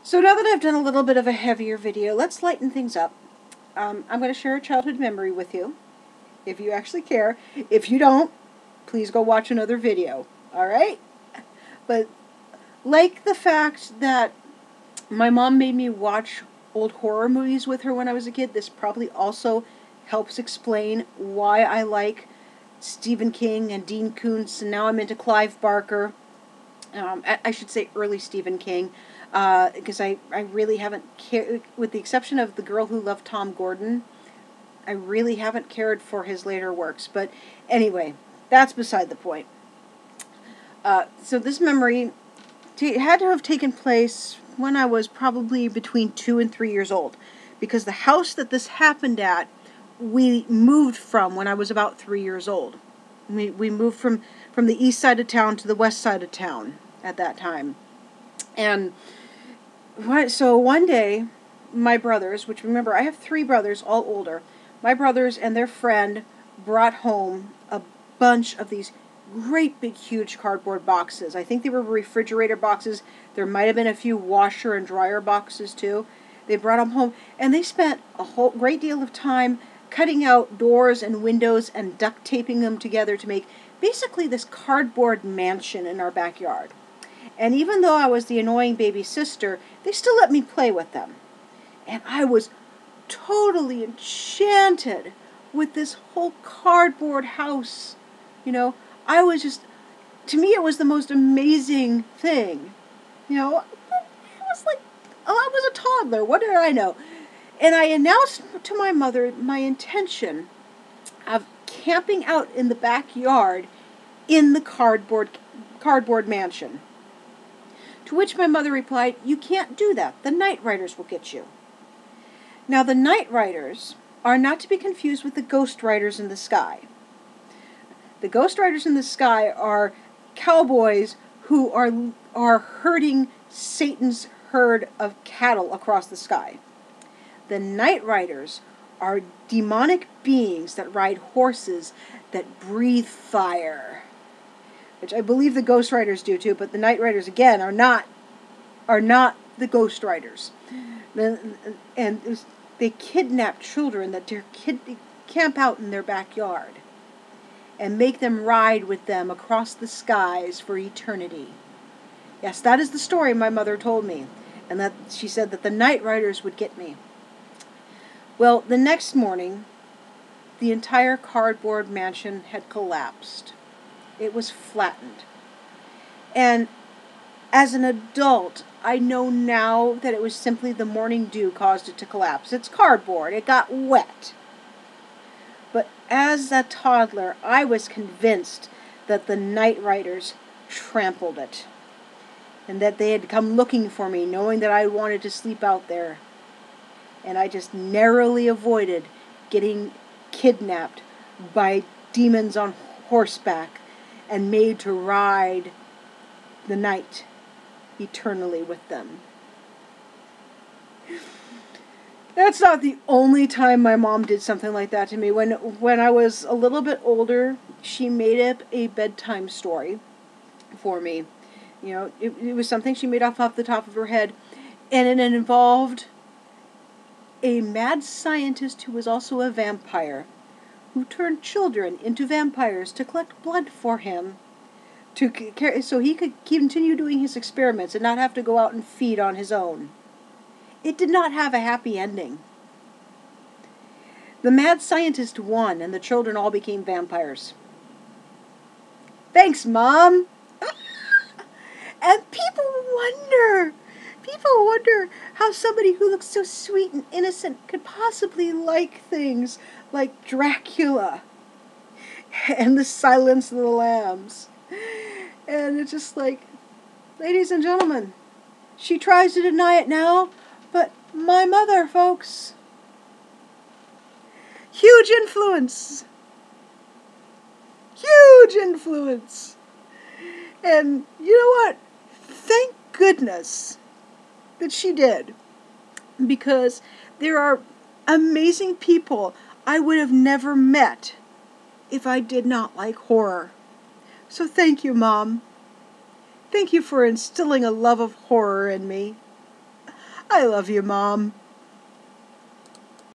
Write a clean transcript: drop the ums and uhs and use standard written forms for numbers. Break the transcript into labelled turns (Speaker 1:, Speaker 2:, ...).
Speaker 1: So now that I've done a little bit of a heavier video, let's lighten things up. I'm going to share a childhood memory with you, if you actually care. If you don't, please go watch another video, alright? But like the fact that my mom made me watch old horror movies with her when I was a kid, this probably also helps explain why I like Stephen King and Dean Koontz, and now I'm into Clive Barker. I should say early Stephen King, because I really haven't cared, with the exception of The Girl Who Loved Tom Gordon, I really haven't cared for his later works. But anyway, that's beside the point. So this memory had to have taken place when I was probably between 2 and 3 years old, because the house that this happened at, we moved from when I was about 3 years old. We moved from the east side of town to the west side of town at that time. And so one day, my brothers, which remember I have 3 brothers, all older, my brothers and their friend brought home a bunch of these great big huge cardboard boxes. I think they were refrigerator boxes. There might have been a few washer and dryer boxes too. They brought them home, and they spent a whole great deal of time cutting out doors and windows and duct taping them together to make basically this cardboard mansion in our backyard. And even though I was the annoying baby sister, they still let me play with them. And I was totally enchanted with this whole cardboard house. You know, I was just, to me it was the most amazing thing. You know, I was like, oh, I was a toddler, what did I know? And I announced to my mother my intention of camping out in the backyard in the cardboard mansion. To which my mother replied, "You can't do that. The night riders will get you." Now, the night riders are not to be confused with the ghost riders in the sky. The ghost riders in the sky are cowboys who are herding Satan's herd of cattle across the sky. The night riders are demonic beings that ride horses that breathe fire, which I believe the ghost riders do too, but the night riders again are not the ghost riders. And they kidnap children that camp out in their backyard and make them ride with them across the skies for eternity. Yes, that is the story my mother told me, and that she said that the night riders would get me. Well, the next morning, the entire cardboard mansion had collapsed. It was flattened. And as an adult, I know now that it was simply the morning dew caused it to collapse. It's cardboard. It got wet. But as a toddler, I was convinced that the night riders trampled it, and that they had come looking for me, knowing that I wanted to sleep out there. And I just narrowly avoided getting kidnapped by demons on horseback and made to ride the night eternally with them. That's not the only time my mom did something like that to me. When I was a little bit older, she made up a bedtime story for me. You know, it was something she made off the top of her head, and it involved a mad scientist who was also a vampire, who turned children into vampires to collect blood for him, so he could continue doing his experiments and not have to go out and feed on his own. It did not have a happy ending. The mad scientist won, and the children all became vampires. Thanks, Mom! And people wonder how somebody who looks so sweet and innocent could possibly like things like Dracula and The Silence of the Lambs. And it's just like, ladies and gentlemen, she tries to deny it now, but my mother, folks, huge influence. Huge influence. And you know what? Thank goodness that she did. Because there are amazing people I would have never met if I did not like horror. So thank you, Mom. Thank you for instilling a love of horror in me. I love you, Mom.